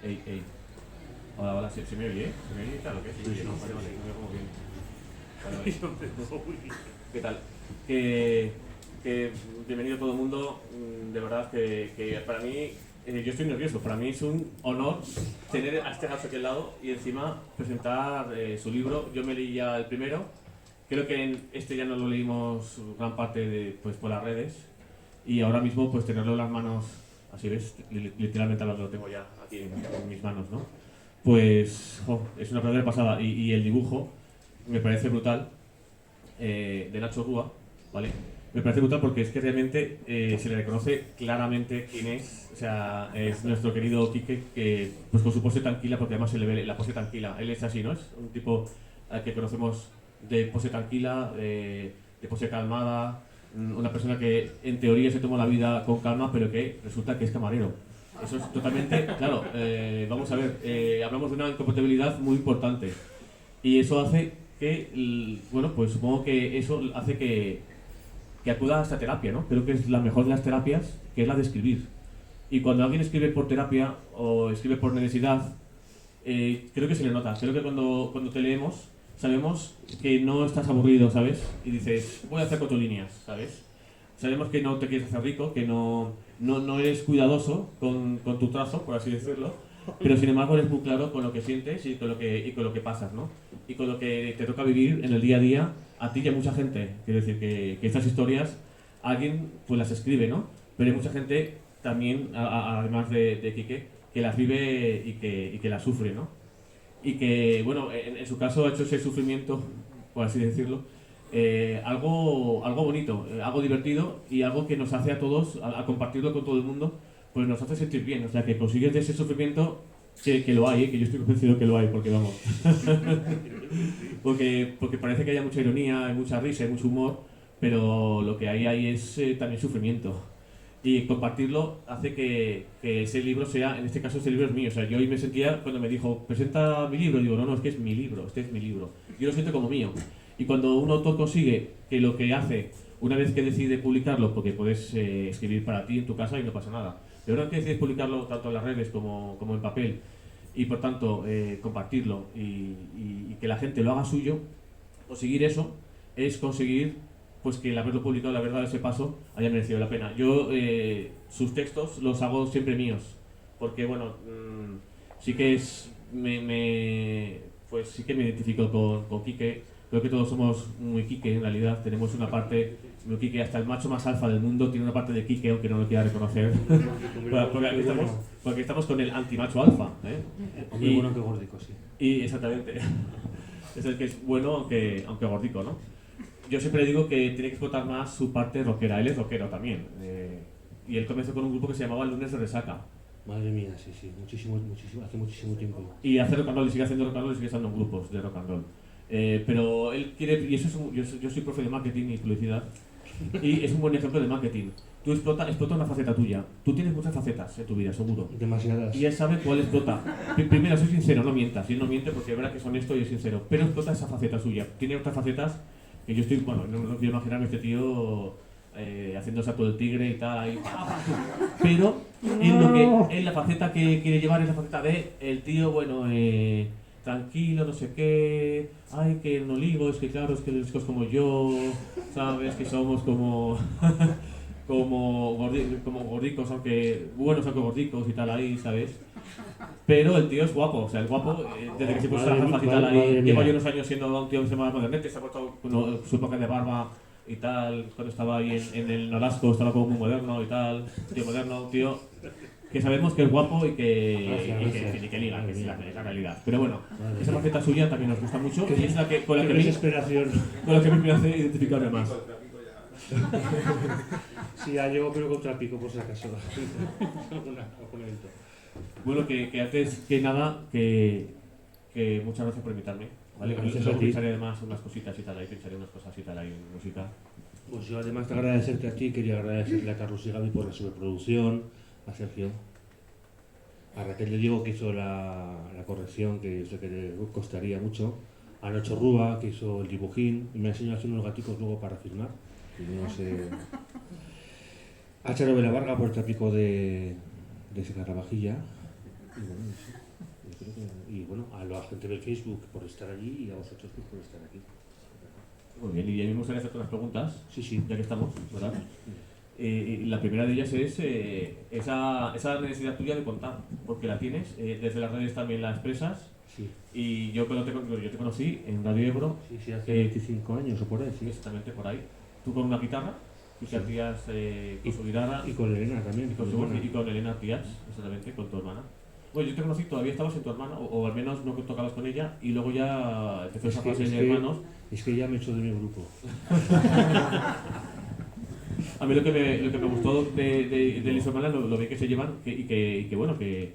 Ey, ey. Hola, hola, ¿se me oye? ¿Se me oye? Claro que sí, Sí, ¿no? sí, Vale, sí, vale, sí. me oigo como bien. Vale, vale. Yo me voy. ¿Qué tal? Que, que bienvenido todo el mundo. De verdad que para mí, yo estoy nervioso. Para mí es un honor tener a este gato aquí al lado y encima presentar su libro. Yo me leí ya el primero. Creo que este ya no lo leímos gran parte pues, por las redes. Y ahora mismo pues tenerlo en las manos, así ves, literalmente lo tengo ya aquí en mis manos, ¿no? Pues es una verdadera pasada. Y el dibujo me parece brutal, de Nacho Rúa, ¿vale? Me parece brutal porque es que realmente se le reconoce claramente quién es. O sea, es nuestro querido Quique, que pues con su pose tranquila, porque además se le ve la pose tranquila. Él es así, ¿no? Es un tipo al que conocemos de pose tranquila, de pose calmada, una persona que en teoría se toma la vida con calma, pero que resulta que es camarero. Eso es totalmente, claro, vamos a ver, hablamos de una incompatibilidad muy importante. Y eso hace que, bueno, pues supongo que eso hace que acuda a esta terapia, ¿no? Creo que es la mejor de las terapias, que es la de escribir. Y cuando alguien escribe por terapia o escribe por necesidad, creo que se le nota. Creo que cuando te leemos, sabemos que no estás aburrido, ¿sabes? Y dices, voy a hacer 4 líneas, ¿sabes? Sabemos que no te quieres hacer rico, que no eres cuidadoso con tu trazo, por así decirlo, pero sin embargo eres muy claro con lo que sientes y con lo que pasas, ¿no? Y con lo que te toca vivir en el día a día a ti y a mucha gente. Quiero decir que estas historias alguien pues las escribe, ¿no? Pero hay mucha gente también, además de Quique, que las vive y que las sufre, ¿no? Y que, bueno, en su caso ha hecho ese sufrimiento, por así decirlo, algo bonito, algo divertido y algo que nos hace a todos, al compartirlo con todo el mundo, pues nos hace sentir bien. O sea, que consigues de ese sufrimiento que lo hay, que yo estoy convencido que lo hay, porque vamos. porque parece que haya mucha ironía, hay mucha risa, hay mucho humor, pero lo que hay ahí es también sufrimiento. Y compartirlo hace que ese libro sea, en este caso este libro es mío. O sea, yo hoy me sentía, cuando me dijo, presenta mi libro, digo, no, no, es que es mi libro, este es mi libro. Yo lo siento como mío. Y cuando un autor consigue que lo que hace, una vez que decide publicarlo, porque puedes escribir para ti en tu casa y no pasa nada, pero una vez que decides publicarlo tanto en las redes como en papel, y por tanto compartirlo y que la gente lo haga suyo, conseguir eso es conseguir pues que el haberlo publicado, la verdad, ese paso haya merecido la pena. Yo sus textos los hago siempre míos, porque bueno, sí que pues sí que me identifico con Quique. Creo que todos somos muy Quique en realidad. Tenemos una parte muy Quique, hasta el macho más alfa del mundo tiene una parte de Quique, aunque no lo quiera reconocer. porque estamos con el antimacho alfa. Hombre, bueno que gordico, sí. Y exactamente. Es el que es bueno, aunque gordico, ¿no? Yo siempre digo que tiene que explotar más su parte rockera. Él es rockero también. Y él comenzó con un grupo que se llamaba Lunes de Resaca. Madre mía, sí, sí, muchísimo, hace muchísimo tiempo. Y hace rock and roll, y sigue haciendo rock and roll, y sigue estando en grupos de rock and roll. Pero él quiere, y eso es yo soy profe de marketing y publicidad, y es un buen ejemplo de marketing. Tú explota una faceta tuya. Tú tienes muchas facetas en tu vida, seguro. Demasiadas. Y él sabe cuál explota. Primero, soy sincero, no mientas. Y él no miente porque es verdad que es honesto y es sincero. Pero explota esa faceta suya. Tiene otras facetas que yo estoy, bueno, no quiero imaginarme este tío haciendo salto del tigre y tal. Ahí, pero él la faceta que quiere llevar es la faceta de el tío, bueno, tranquilo, no sé qué. Ay, que no ligo, es que claro, es que los chicos como yo, ¿sabes? Que somos como. como gordicos, aunque buenos, aunque gordicos y tal ahí, ¿sabes? Pero el tío es guapo, o sea, el guapo, desde que se puso la gafas y tal ahí, llevo yo unos años siendo un tío que se llama modernete, se ha puesto su época de barba y tal, cuando estaba ahí en el Nolasco, estaba como muy moderno y tal, tío moderno, tío que sabemos que es guapo y que liga, que es la realidad. Pero bueno, esa faceta suya también nos gusta mucho y es la que, con la que me hace identificarme más. Sí, ya llevo pero contra pico, por si acaso. Bueno, que antes que nada, que muchas gracias por invitarme. ¿Vale? Gracias Luego a ti. pensaré además unas cositas y tal, ahí pensaré unas cosas y tal, ahí en música. Pues yo además de agradecerte a ti, quería agradecerle a Carlos y Gaby por la sobreproducción, a Sergio, a Raquel de Diego que hizo la corrección, que sé que le costaría mucho, a Nacho Rúa que hizo el dibujín y me ha enseñado a hacer unos gaticos luego para firmar, que yo no sé. A Charo Varga por el trápico de Secarrabajilla. Y bueno, sí. Y bueno, a la gente del Facebook por estar allí y a vosotros pues, por estar aquí. Muy bien, y a mí me gustaría hacerte unas preguntas, Sí, sí. ya que estamos, ¿verdad? Y la primera de ellas es esa necesidad tuya de contar, porque la tienes, desde las redes también la expresas, Sí, y yo cuando yo te conocí en Radio Ebro, sí, sí, hace 25 años o por ahí, sí. exactamente por ahí, tú con una guitarra, y que Sí. hacías con su guitarra, Y con Elena también. y con, su hermana. y con Elena Díaz, exactamente, con tu hermana. Bueno, yo te conocí, todavía estabas en tu hermana, o al menos no tocabas con ella, y luego ya empezó esa fase de hermanos. Es que ya me he hecho de mi grupo. A mí lo que me gustó de Liz Hermana, lo bien que se llevan, y que bueno, que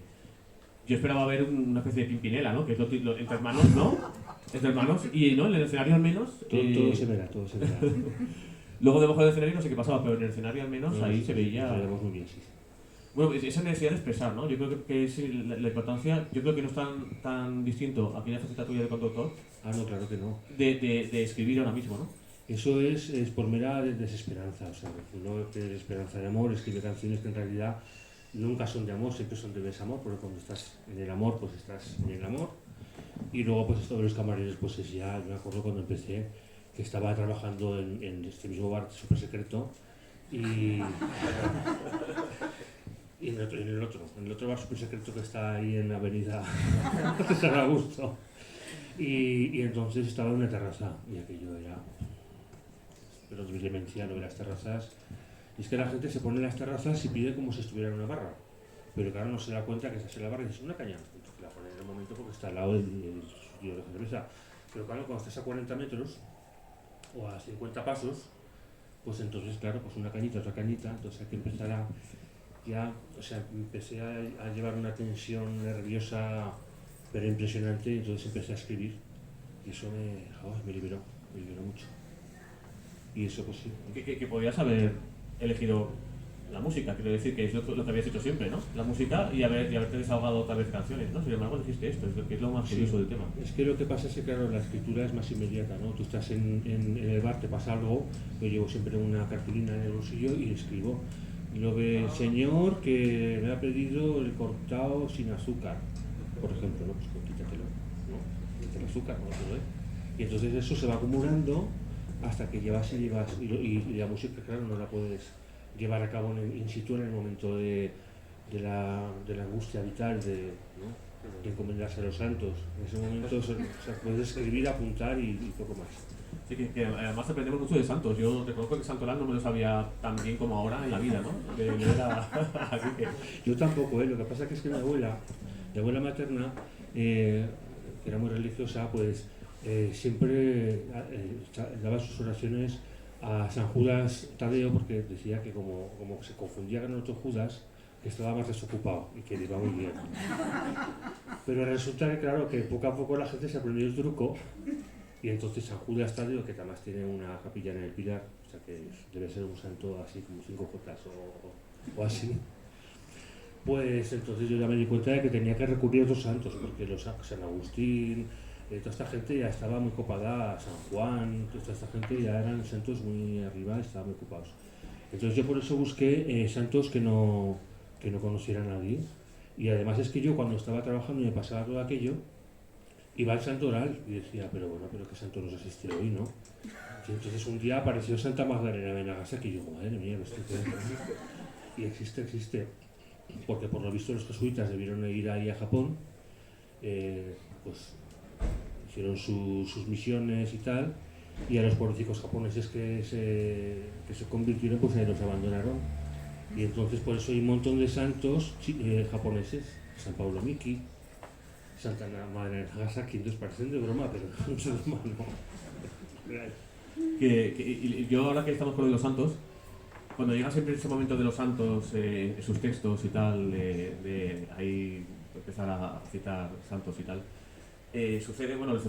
yo esperaba ver una especie de Pimpinela, ¿no? Que es entre hermanos, ¿no? Entre hermanos, y ¿no? En el escenario al menos. Todo se verá, todo se verá. Luego debajo del escenario no sé qué pasaba, pero en el escenario al menos ahí se Nos veía. llevamos muy bien, sí. Bueno, esa necesidad de expresar, ¿no? Yo creo que es la importancia, yo creo que no es tan distinto a aquella faceta tuya de conductor Ah, no, claro que no. de escribir ahora mismo, ¿no? Eso es por mera desesperanza, o sea, no tiene desesperanza de amor, escribe canciones que en realidad nunca son de amor, siempre son de desamor, porque cuando estás en el amor, pues estás en el amor. Y luego, pues esto de los camareros, pues es ya, me acuerdo cuando empecé, que estaba trabajando en este mismo bar súper secreto, y en el otro bar súper secreto que está ahí en la avenida de San Augusto. Y entonces estaba en una terraza, y aquello era... Pero demencial, lo de las terrazas. Y es que la gente se pone en las terrazas y pide como si estuviera en una barra. Pero claro, no se da cuenta que estás en la barra y dices, una caña. Entonces la ponen en el momento porque está al lado del sitio de la cerveza. Pero claro, cuando estás a 40 metros o a 50 pasos, pues entonces, claro, pues una cañita, otra cañita. Entonces hay que empezar a... Ya, o sea, empecé a llevar una tensión nerviosa, pero impresionante. Y entonces empecé a escribir. Y eso me liberó mucho. Y eso pues sí. Que podías haber elegido la música, quiero decir que es lo que habías hecho siempre, ¿no? La música y haberte desahogado otra vez canciones, ¿no? Sin embargo, elegiste esto, que es lo más curioso del tema. Es que lo que pasa es que, claro, la escritura es más inmediata, ¿no? Tú estás en el bar, te pasa algo, yo llevo siempre una cartulina en el bolsillo y escribo. Lo del señor que me ha pedido el cortado sin azúcar, por ejemplo, ¿no? Pues quítatelo, ¿no? Quítate el azúcar, ¿no? Y entonces eso se va acumulando hasta que llevas y la música, claro, no la puedes llevar a cabo in situ en el momento de la angustia vital, de encomendarse a los santos. En ese momento puedes escribir, apuntar y poco más. Sí, que además aprendemos mucho de santos. Yo reconozco que Santolán no me lo sabía tan bien como ahora en la vida, ¿no? Así que... Yo tampoco, lo que pasa es que mi abuela materna, que era muy religiosa, pues siempre daba sus oraciones a San Judas Tadeo, porque decía que como se confundía con otro Judas, que estaba más desocupado y que le iba muy bien. Pero resulta que, claro, que poco a poco la gente se aprendió el truco, y entonces San Judas Tadeo, que además tiene una capilla en el Pilar, o sea que debe ser un santo así como 5 cotas o así, pues entonces yo ya me di cuenta de que tenía que recurrir a otros santos, porque San Agustín, toda esta gente ya estaba muy copada, San Juan, toda esta gente ya eran santos muy arriba, estaban muy ocupados. Entonces yo por eso busqué santos que no conociera a nadie. Y además es que yo cuando estaba trabajando y me pasaba todo aquello, iba al santoral y decía, pero qué santo nos asiste hoy, ¿no? Y entonces un día apareció Santa Magdalena de Nagasaki y yo, madre mía, esto y existe. Porque por lo visto los jesuitas debieron ir ahí a Japón, pues hicieron sus misiones y tal, y a los políticos japoneses que se convirtieron, pues ahí los abandonaron. Y entonces por eso hay un montón de santos japoneses, San Pablo Miki, Santa Madre de Nagasaki, entonces parecen de broma, pero no es broma, no. Y yo ahora que estamos con lo de los santos, cuando llega siempre ese momento de los santos, sus textos y tal, de ahí empezar a citar santos y tal, le sucede, no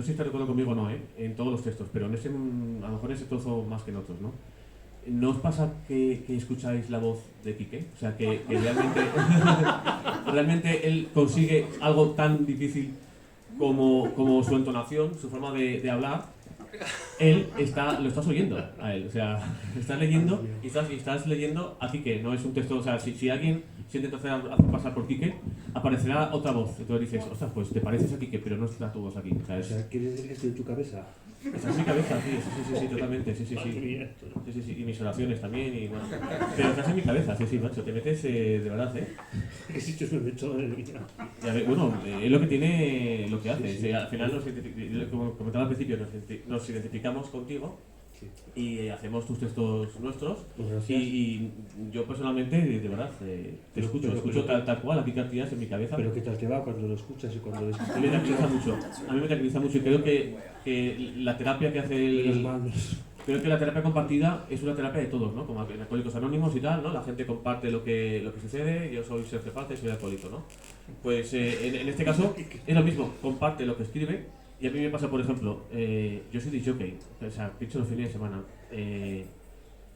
sé si está de acuerdo conmigo o no, en todos los textos, pero a lo mejor en ese trozo más que en otros, ¿no? ¿No os pasa que escucháis la voz de Quique? O sea, que realmente, realmente él consigue algo tan difícil como su entonación, su forma de hablar, lo estás oyendo a él. O sea, estás leyendo y estás leyendo a Quique, no es un texto. O sea, si alguien se intenta hacer pasar por Quique, aparecerá otra voz. Entonces dices, ostras, pues te pareces a Quique, pero no está tu voz aquí. O sea, ¿quieres decir que estoy en tu cabeza? Esa es mi cabeza, sí, totalmente, sí. Sí, y mis oraciones también, y bueno. Pero estás en mi cabeza, sí, macho, te metes de verdad, ¿eh? ¿Qué sitios me meto en el vida? Bueno, es lo que tiene, lo que hace. Sí. Al final, como comentaba al principio, nos identificamos contigo. Sí. Y hacemos tus textos nuestros. Pues y yo personalmente, de verdad, te escucho tal cual, aquí cartillas en mi cabeza. Pero ¿qué tal te va cuando lo escuchas y cuando lo escuchas? A mí me tranquiliza mucho y creo que la terapia que hace creo que la terapia compartida es una terapia de todos, ¿no? Como en Alcohólicos Anónimos y tal, ¿no? La gente comparte lo que sucede. Yo soy Sergio Paz y soy alcohólico, ¿no? Pues en este caso es lo mismo, comparte lo que escribe. Y a mí me pasa, por ejemplo, yo soy disjockey, o sea, pincho los fines de semana.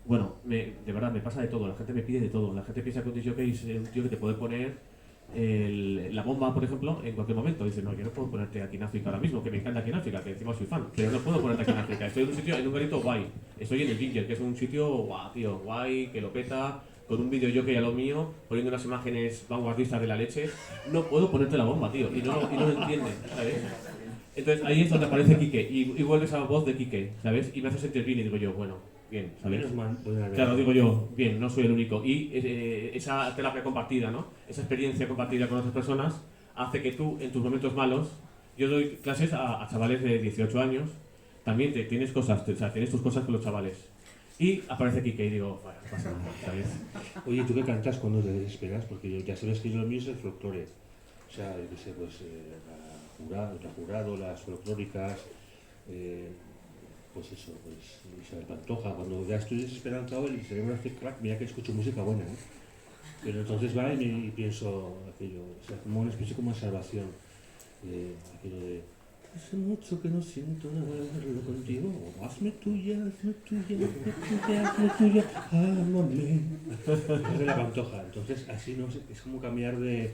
Bueno, de verdad, me pasa de todo, la gente me pide de todo. La gente piensa que un disjockey es un tío que te puede poner la bomba, por ejemplo, en cualquier momento. Dice, no, yo no puedo ponerte aquí en África ahora mismo, que me encanta aquí en África, que encima soy fan, pero no puedo ponerte aquí en África. Estoy en un sitio, en un garito guay. Estoy en el Ginger, que es un sitio guau, tío, guay, que lo peta, con un vídeo jockey a lo mío, poniendo unas imágenes vanguardistas de la leche. No puedo ponerte la bomba, tío, y no lo entienden, ¿sabes? Entonces ahí es donde aparece Quique y vuelves a la voz de Quique, ¿sabes? Y me hace sentir bien y digo yo, bueno, bien, ¿sabes? Claro, digo yo, bien, no soy el único. Y esa terapia compartida, ¿no? Esa experiencia compartida con otras personas hace que tú, en tus momentos malos, yo doy clases a chavales de 18 años, también tienes cosas, o sea, tienes tus cosas con los chavales. Y aparece Quique y digo, bueno, no pasa nada, ¿sabes? Oye, ¿tú qué cantas cuando te desesperas? Porque ya sabes que lo mío es el folclore. O sea, yo qué sé, pues la jurado, las folclóricas, pues eso, pues Isabel Pantoja. Cuando ya estoy desesperanzado y el cerebro hace crack, mira que escucho música buena, ¿eh? Pero entonces va y pienso aquello, o sea, como una especie como de salvación, aquello de hace mucho que no siento nada contigo, hazme tuya, hazme tuya, ámame. Es de la Pantoja, entonces así no sé, es como cambiar de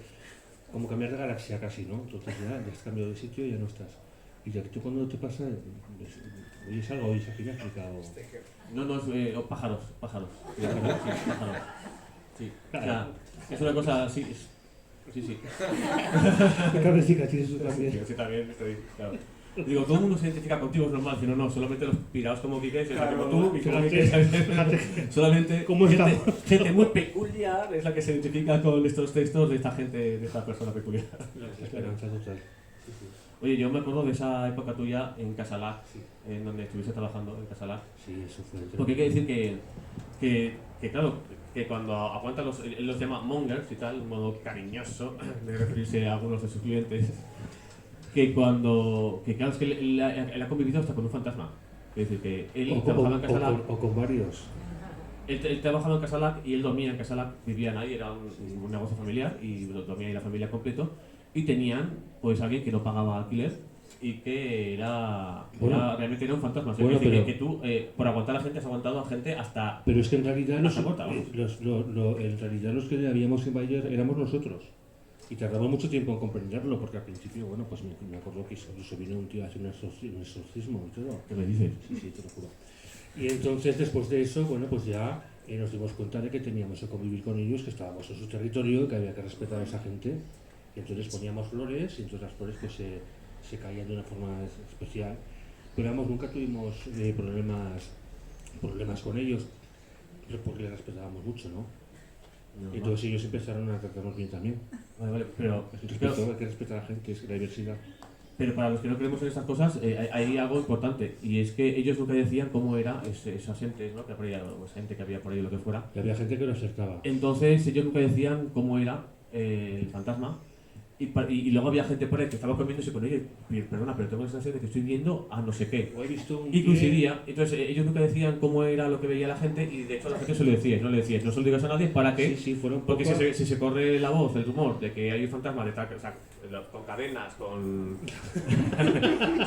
galaxia casi, ¿no? Entonces ya has cambiado de sitio y ya no estás. Y ya que tú cuando te pasa, oyes algo, oyes aquí en África o... No, pájaros. Sí, pájaros. Sí, o sea, es una cosa, sí. ¿Qué cabecita tienes tú también? Sí, también estoy, claro. Digo, todo el mundo se identifica contigo, es normal, sino no, solamente los pirados como Quique, como tú y como Quique, solamente gente muy peculiar es la que se identifica con estos textos de esta gente, de esta persona peculiar. Esperanza total. Oye, yo me acuerdo de esa época tuya en Casalac, en donde estuviste trabajando en Casalac. Sí, eso fue. Porque hay que decir que claro, que cuando aguanta él los llama mongers y tal, un modo cariñoso de referirse a algunos de sus clientes. Que claro, es que él ha convivido hasta con un fantasma. Es decir, que él trabajaba en Casalac. O con varios. Él trabajaba en Casalac y él dormía en Casalac, vivían ahí, era un negocio familiar y dormía ahí la familia completo. Y tenían pues alguien que no pagaba alquiler y que realmente era un fantasma. O sea, bueno, que tú, por aguantar a la gente, has aguantado a gente hasta... Pero es que en realidad, en realidad los que habíamos invadido éramos nosotros. Y tardamos mucho tiempo en comprenderlo, porque al principio, bueno, pues me acuerdo que eso vino un tío a hacer un exorcismo y todo. ¿Qué me dices? Sí, te lo juro. Y entonces, después de eso, bueno, pues ya nos dimos cuenta de que teníamos que convivir con ellos, que estábamos en su territorio y que había que respetar a esa gente. Y entonces poníamos flores y entonces las flores pues se caían de una forma especial. Pero vamos, nunca tuvimos problemas con ellos, porque les respetábamos mucho, ¿no? Y entonces ellos empezaron a tratarnos bien también. Vale, pero hay que respetar a la gente, es la diversidad. Pero para los que no creemos en estas cosas, hay algo importante, y es que ellos nunca decían cómo era esas entes, ¿no? Esa gente que había por ahí, lo que fuera. Y había gente que lo acercaba. Entonces ellos nunca decían cómo era el fantasma. Y luego había gente por ahí que estaba comiéndose con ellos, perdona, pero tengo la sensación de que estoy viendo a no sé qué. O he visto y coincidía. Entonces ellos nunca decían cómo era lo que veía la gente, y de hecho a la gente se lo decía, no se lo digas a nadie para que... Sí, fueron porque si se corre la voz, el rumor de que hay un fantasma de tal, o sea, con cadenas, con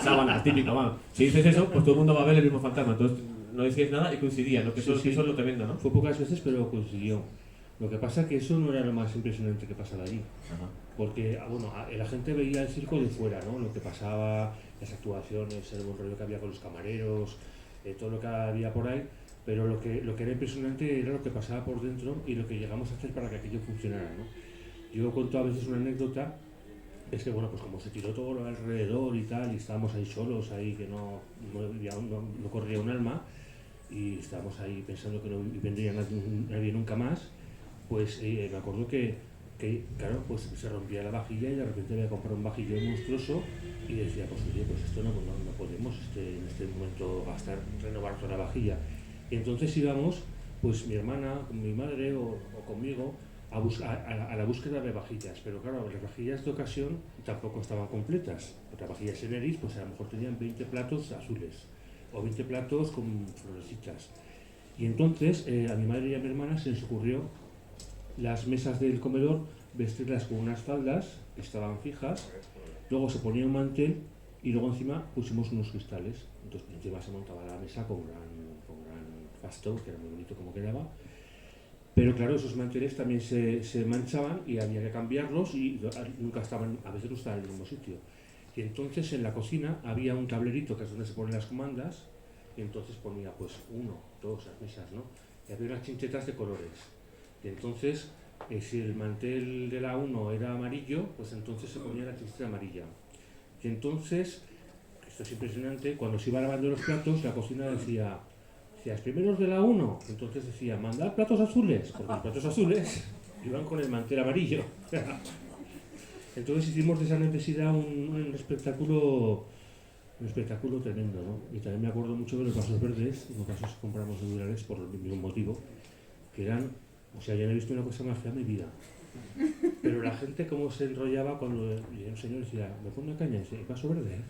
sábanas, típico, va. Si dices eso, pues todo el mundo va a ver el mismo fantasma. Entonces no decías nada y coincidía, ¿no? Que eso es lo tremendo, ¿no? Fue pocas veces, pero coincidió. Lo que pasa es que eso no era lo más impresionante que pasaba allí. Ajá. Porque, bueno, la gente veía el circo de fuera, ¿no? Lo que pasaba, las actuaciones, el buen rollo que había con los camareros, todo lo que había por ahí, pero lo que era impresionante era lo que pasaba por dentro y lo que llegamos a hacer para que aquello funcionara, ¿no? Yo cuento a veces una anécdota, es que, bueno, pues como se tiró todo lo alrededor y tal, y estábamos ahí solos, ahí que no corría un alma, y estábamos ahí pensando que no vendría nadie nunca más, pues me acuerdo que, claro, pues se rompía la vajilla y de repente había comprado un vajillón monstruoso y decía, pues oye, pues esto no podemos en este momento gastar, renovar toda la vajilla. Y entonces íbamos, pues mi hermana, con mi madre o conmigo, a la búsqueda de vajillas, pero claro, las vajillas de ocasión tampoco estaban completas. Las vajillas en Eris, pues a lo mejor tenían 20 platos azules o 20 platos con florecitas. Y entonces a mi madre y a mi hermana se les ocurrió las mesas del comedor vestirlas con unas faldas que estaban fijas, luego se ponía un mantel y luego encima pusimos unos cristales. Entonces encima se montaba la mesa con gran fasto, que era muy bonito como quedaba. Pero claro, esos manteles también se manchaban y había que cambiarlos y nunca estaban, a veces no estaban en el mismo sitio. Y entonces en la cocina había un tablerito que es donde se ponen las comandas y entonces ponía pues 1, 2, las mesas, ¿no? Y había unas chinchetas de colores. Y entonces, si el mantel de la 1 era amarillo, pues entonces se ponía la chincheta amarilla. Y entonces, esto es impresionante, cuando se iba lavando los platos, la cocina decía, si a los primeros de la 1, entonces decía, mandad platos azules, porque los platos azules iban con el mantel amarillo. Entonces hicimos de esa necesidad un espectáculo tremendo, ¿no? Y también me acuerdo mucho de los vasos verdes, los vasos que compramos de Durales por el mismo motivo, que eran, o sea, yo no he visto una cosa más fea en mi vida. Pero la gente cómo se enrollaba cuando el señor decía, ¿me pone una caña? Y dice, ¿vaso verde?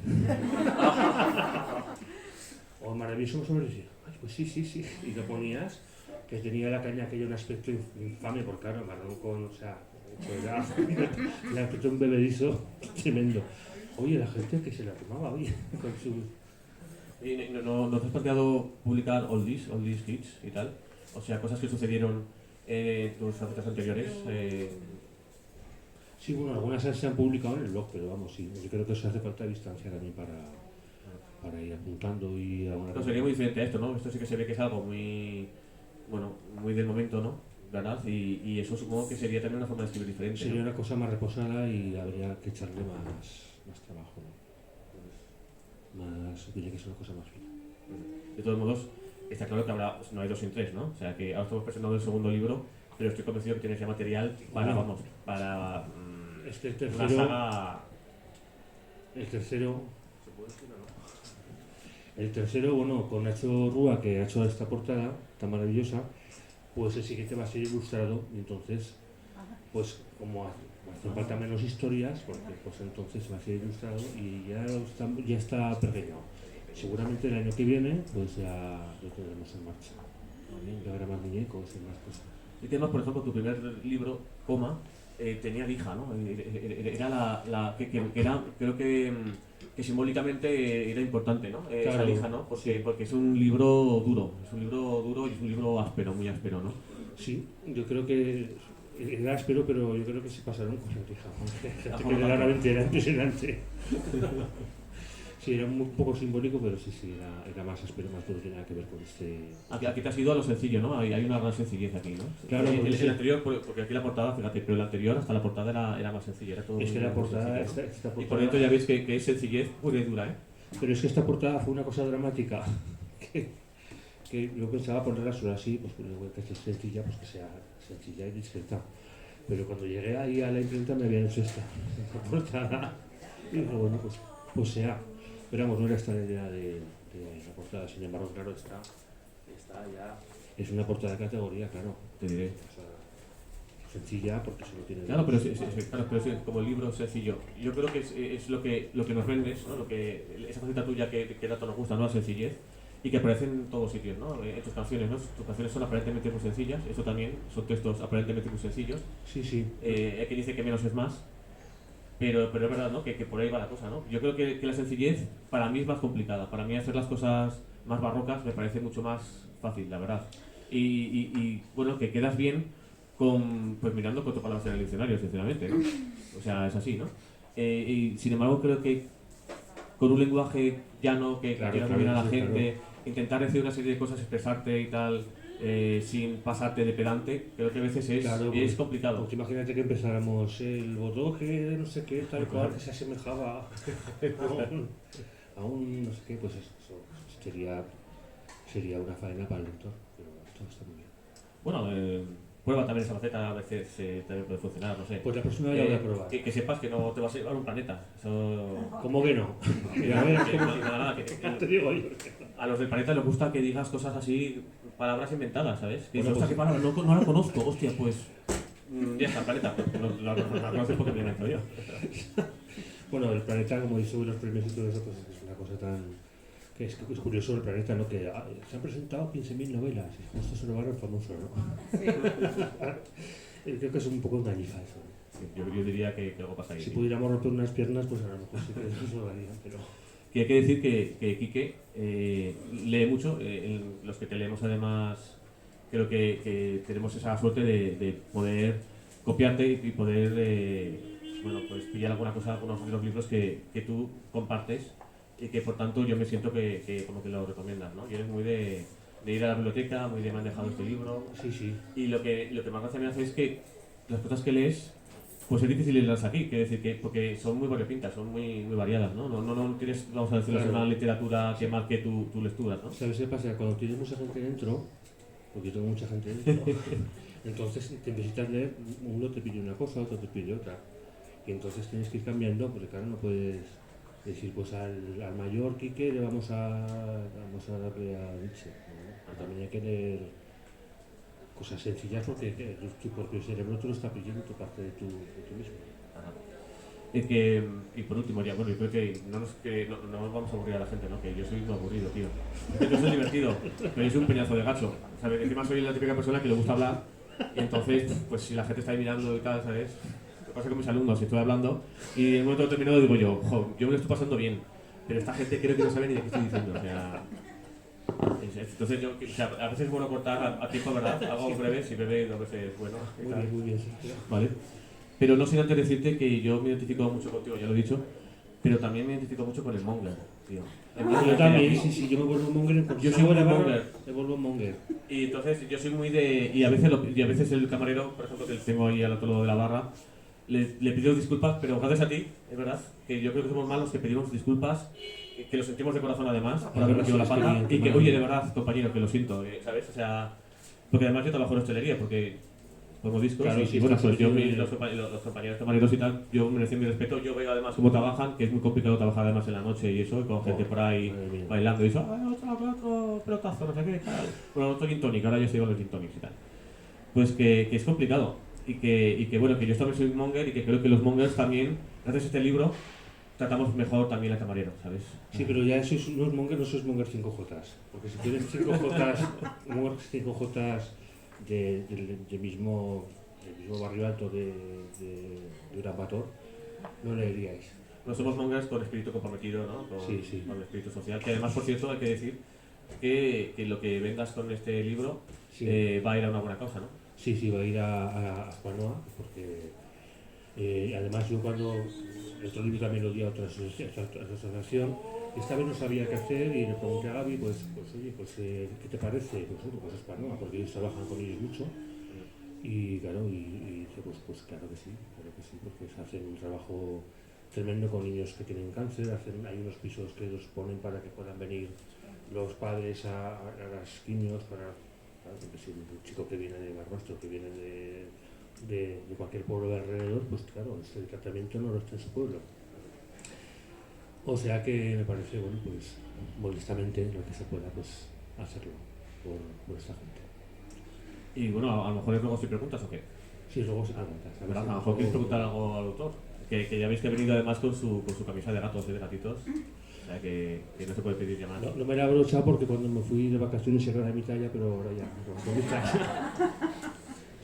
O maravilloso vaso verde, y decía, ay, pues sí. Y lo ponías, que tenía la caña aquella un aspecto infame, porque claro, marrón con, o sea, era el aspecto un bebedizo tremendo. Oye, la gente que se la tomaba, oye, con su... ¿Y no te has planteado publicar oldies hits y tal? O sea, cosas que sucedieron en tus facetas anteriores. Sí, bueno, algunas se han publicado en el blog, pero vamos, sí, yo creo que eso hace falta distancia también para ir apuntando y alguna No, sería muy diferente a esto, ¿no? Esto sí que se ve que es algo muy, bueno, muy del momento, ¿no? ¿Verdad? Y eso supongo que sería también una forma de escribir diferente. Sería ¿no? una cosa más reposada y habría que echarle más trabajo, ¿no? Diría que es una cosa más fina. De todos modos, está claro que habrá, no hay 2 sin 3, ¿no? O sea, que ahora estamos presentando el segundo libro, pero estoy convencido que tienes ya material para, Bueno, para es que el una saga... tercero, ¿se puede decir o no? El tercero, bueno, con Nacho Rúa, que ha hecho esta portada tan maravillosa, pues el siguiente va a ser ilustrado y entonces, pues como hacen falta menos historias, porque pues entonces va a ser ilustrado y ya está pequeño. Seguramente el año que viene pues ya lo tendremos en marcha. Ya habrá más muñecos y más cosas. Y además, por ejemplo, tu primer libro, Coma, tenía lija, ¿no? Era que era, creo que simbólicamente era importante, ¿no? Claro, esa lija, ¿no? Porque es un libro duro y es un libro áspero, muy áspero, ¿no? Sí, yo creo que era áspero, pero yo creo que se pasaron con la lija. Gente que realmente era impresionante. Sí, era un poco simbólico, pero sí, era más áspero, más duro, tenía que ver con este... Aquí te has ido a lo sencillo, ¿no? Hay una gran sencillez aquí, ¿no? Claro, el anterior, porque aquí la portada, fíjate, pero el anterior, hasta la portada era más sencilla, era todo... Es que la portada, esta portada... Y por dentro ya veis que es sencillez pura y dura, ¿eh? Pero es que esta portada fue una cosa dramática, que yo pensaba ponerla solo así, pues que es sencilla, pues que sea sencilla y discreta. Pero cuando llegué ahí a la imprenta me habían hecho esta portada. Y dije, bueno, pues sea. Pero vamos, no era esta la idea de la portada, sin embargo, claro, está ya. Es una portada de categoría, claro. Te diré. O sea, sencilla porque solo tiene. Claro, pero sí, como el libro sencillo. Yo creo que es lo que nos vendes, ¿no? Esa faceta tuya que tanto nos gusta, ¿no? La sencillez. Y que aparece en todos sitios, ¿no? En tus canciones, ¿no? Tus canciones son aparentemente muy sencillas, eso también, son textos aparentemente muy sencillos. Sí. Hay que dice que menos es más. Pero es verdad, ¿no? Que por ahí va la cosa, ¿no? Yo creo que la sencillez para mí es más complicada. Para mí hacer las cosas más barrocas me parece mucho más fácil, la verdad. Y bueno, que quedas bien pues mirando cuatro palabras en el diccionario, sinceramente, ¿no? O sea, es así, ¿no? Y sin embargo creo que con un lenguaje llano que llega muy bien a la gente, intentar decir una serie de cosas, expresarte y tal, sin pasarte de pedante, creo que a veces es complicado. Pues imagínate que empezáramos el bodoque, no sé qué, tal cual, que se asemejaba a un no sé qué, pues eso sería una faena para el lector, pero esto está muy bien. Bueno, prueba también esa faceta, a veces también puede funcionar, no sé. Pues la próxima vez la voy a probar. Que sepas que no te vas a llevar un planeta. Eso... ¿Cómo que no? Nada, te digo yo. A los del planeta les gusta que digas cosas así, palabras inventadas, ¿sabes? Que Bueno, dices, ¿qué palabra? No la conozco, hostia, pues... ya está, el planeta. La conoces porque me lo he inventado yo. Bueno, el planeta, como dice los premios y todo eso, pues es una cosa tan... que es curioso el planeta, ¿no? Que se han presentado 15.000 novelas y justo se lo van al famoso, ¿no? Sí. Creo que es un poco engañifa eso. Sí, yo diría que algo pasa ahí. Si pudiéramos romper unas piernas, pues a lo mejor sí que eso lo haría, pero... Y hay que decir que Quique lee mucho, los que te leemos además creo que tenemos esa suerte de poder copiarte y poder pues pillar alguna cosa, algunos de los libros que tú compartes y que por tanto yo me siento que como que lo recomiendas, ¿no? Y eres muy de ir a la biblioteca, muy de me han dejado este libro. Sí. Y lo que más gracia me hace es que las cosas que lees pues es difícil leerlas aquí, quiero decir que porque son muy variopintas, son muy variadas, ¿no? No tienes, vamos a decirlo, una literatura que marque tu lectura, ¿no? ¿Sabes qué pasa? Cuando tienes mucha gente dentro, porque yo tengo mucha gente dentro, entonces te necesitas leer, uno te pide una cosa, otro te pide otra. Y entonces tienes que ir cambiando, porque claro, no puedes decir, pues al mayor Quique le vamos a darle a Nietzsche, ¿no? También hay que leer cosas sencillas porque tu propio cerebro te lo está pidiendo, tu parte de tu mismo. Ajá. Y por último, ya, bueno, yo creo que no nos vamos a aburrir a la gente, ¿no? Que yo soy muy aburrido, tío. Yo soy divertido, pero yo soy un peñazo de gacho. ¿Sabes? Encima soy la típica persona que le gusta hablar, y entonces, pues si la gente está ahí mirando y tal, ¿sabes? Lo que pasa con mis alumnos, si estoy hablando, y en un momento determinado digo yo me lo estoy pasando bien, pero esta gente creo que no sabe ni de qué estoy diciendo, o sea... Entonces yo, a veces es bueno cortar a tiempo, ¿verdad? Algo breve, si breve dos veces bueno. Muy bien, sí. Vale. Pero no sin antes decirte que yo me identifico mucho contigo, ya lo he dicho, pero también me identifico mucho con el monger, tío. Yo también, sí, yo me vuelvo monger. Yo soy muy monger. Me vuelvo monger. Y entonces yo soy muy de... Y a veces el camarero, por ejemplo, que tengo ahí al otro lado de la barra, le pido disculpas, pero gracias a ti, es verdad, que yo creo que somos más los que pedimos disculpas, que lo sentimos de corazón además, por haber metido la pata, y que, oye, de verdad, compañero, que lo siento, ¿sabes? O sea, porque además yo trabajo en hostelería, porque pongo discos, claro, y bueno, pues yo, los compañeros camareros y tal, yo merecí mi respeto, yo veo además cómo trabajan, que es muy complicado trabajar además en la noche y eso, con gente por ahí bailando y eso, otro pelotazo, no sé qué, tal. Bueno, otro gin tonic, ahora yo estoy con los gin tonics y tal. Pues que es complicado, y que bueno, que yo también soy monger y que creo que los mongers también, gracias a este libro, tratamos mejor también al camarero, ¿sabes? Sí, pero ya sois unos monger, no sois monger 5J, porque si tienes 5J, monger 5J del mismo barrio alto de Urapator, no leeríais. No somos mongers con espíritu comprometido, ¿no? Con el espíritu social, que además, por cierto, hay que decir que lo que vendas con este libro va a ir a una buena causa, ¿no? Sí, va a ir a Spanoa, porque además yo cuando el otro libro también lo di a otra asociación, esta vez no sabía qué hacer y le pregunté a Gaby, pues oye, ¿qué te parece? Pues Spanoa, porque ellos trabajan con ellos mucho. Y claro, y dice, pues claro que sí, porque hacen un trabajo tremendo con niños que tienen cáncer, hay unos pisos que los ponen para que puedan venir los padres a las quimios, claro, porque si un chico que viene de Barbastro, que viene de cualquier pueblo de alrededor, pues claro, este tratamiento no lo está en su pueblo. O sea que me parece, bueno, pues modestamente lo que se pueda, pues hacerlo por esta gente. Y bueno, a lo mejor luego si preguntas o qué. Sí, luego si preguntas. A lo mejor quieres preguntar algo al autor. Que ya veis que ha venido además con su camisa de gatos y de gatitos. O sea que no se puede pedir ya más. No me la he abrochado porque cuando me fui de vacaciones era de mi talla, pero ahora ya no mi talla.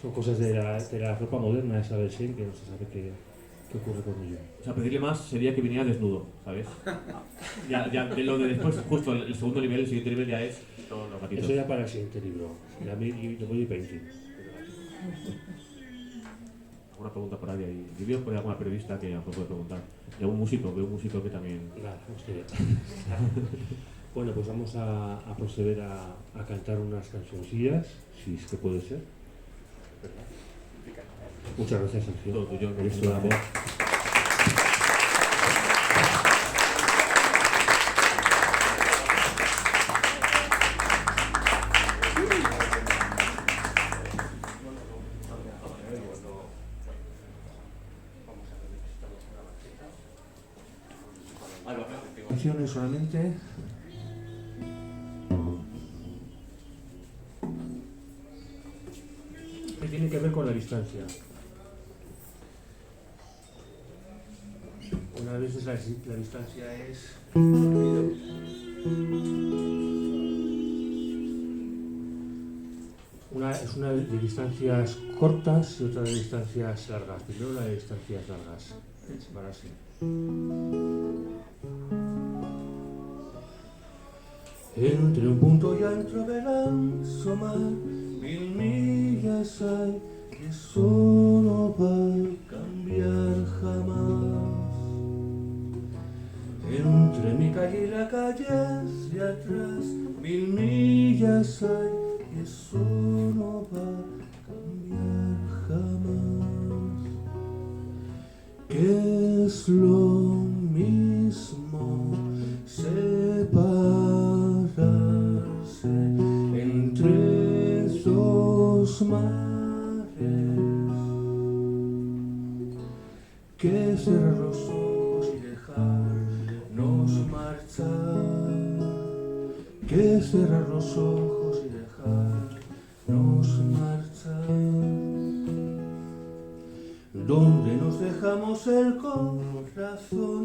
Son cosas de la ropa moderna esa versión que no se sabe qué ocurre con ello. O sea, pedirle más sería que viniera desnudo, ¿sabes? Ya de lo de después, justo el segundo nivel, el siguiente nivel ya es todos los gatitos. Eso ya para el siguiente libro. Ya me voy painting. alguna pregunta por ahí. Yo veo por ahí alguna periodista que a lo mejor puede preguntar. Y algún músico, veo un músico que también... Nada, hostia. Bueno, pues vamos a proceder a cantar unas cancioncillas, si es que puede ser. Muchas gracias, Sergio. Todo tuyo, Eres tu amor. Canciones solamente. Que tienen que ver con la distancia. Una vez la distancia es una de distancias cortas y otra de distancias largas. Primero la de distancias largas. Para así. Entre un punto y otro verán asomar 1000 millas hay, que eso no va a cambiar jamás. Entre mi calle y la calle hacia atrás 1000 millas hay, que eso no va a cambiar jamás. Que es lo mismo separarse entre dos mares, que cerrar los ojos y dejarnos marchar, que cerrar los ojos y dejarnos marchar, donde nos dejamos el corazón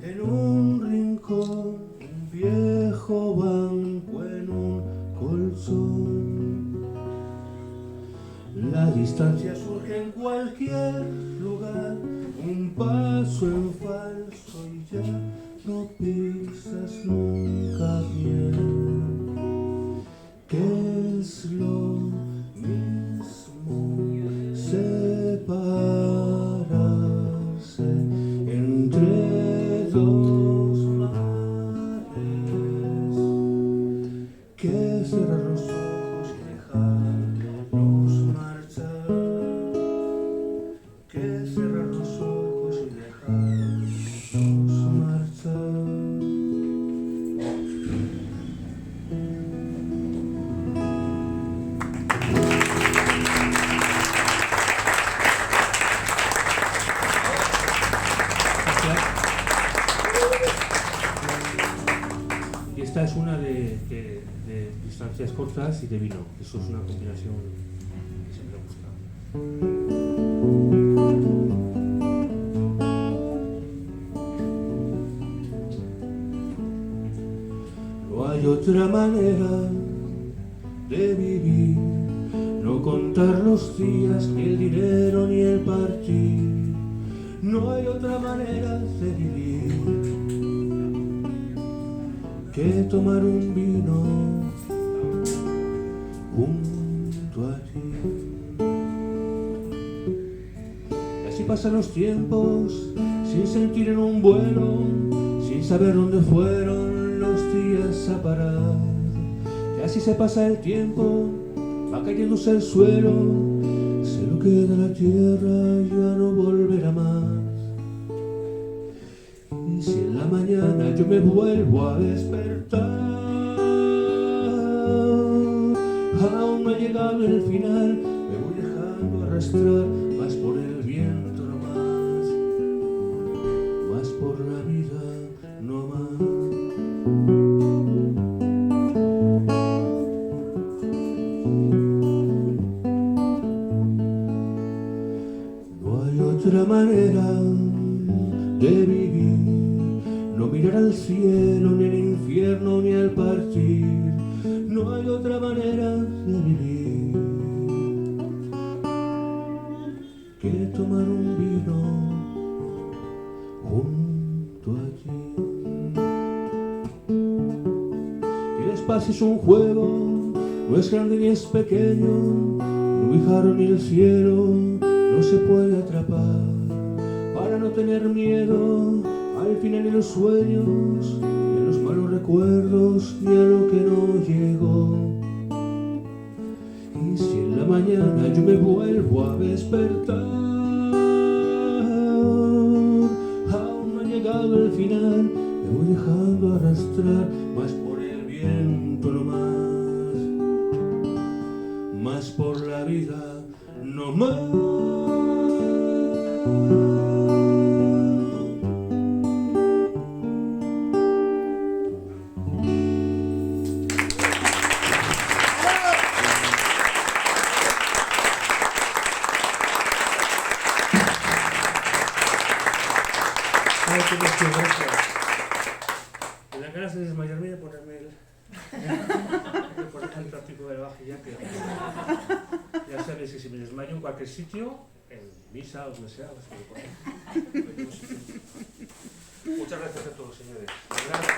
en un rincón, un viejo banco en un colchón. La distancia surge en cualquier lugar, un paso en falso y ya no pisas nunca bien. ¿Qué es lo mismo separarse entre dos mares, que cerrar los ojos y dejarnos marchar, que cerrar los ojos y dejarnos marchar. Y esta es una de distancias cortas y de vino. Eso es una combinación que siempre me gusta. No hay otra manera de vivir, no contar los días, ni el dinero, ni el partir. No hay otra manera de vivir que tomar un vino junto a ti. Y así pasan los tiempos sin sentir en un vuelo, sin saber dónde fueron los días a parar. Y así se pasa el tiempo, va cayéndose el suelo, se lo queda la tierra, ya no volverá más. Y si en la mañana yo me vuelvo a despertar, aún no ha llegado el final, me voy dejando arrastrar, más por el viento no más por la vida no más. No hay otra manera de vivir, no mirar al cielo, ni al infierno, ni al partir. No hay otra manera de vivir que tomar un vino junto a ti. El espacio es un juego, no es grande ni es pequeño, no fijaron ni el cielo, no no se puede atrapar, para no tener miedo al final de los sueños, ni a los malos recuerdos, ni a lo que no llegó. Y si en la mañana yo me vuelvo a despertar, aún no ha llegado el final, me voy dejando arrastrar, más por el viento no más por la vida no más. Me dan ganas de desmayarme y de ponerme el tráfico de la vajilla, que ya sabéis que si me desmayo en cualquier sitio, en misa o donde sea, pues me pongo. Muchas gracias a todos, señores. Gracias.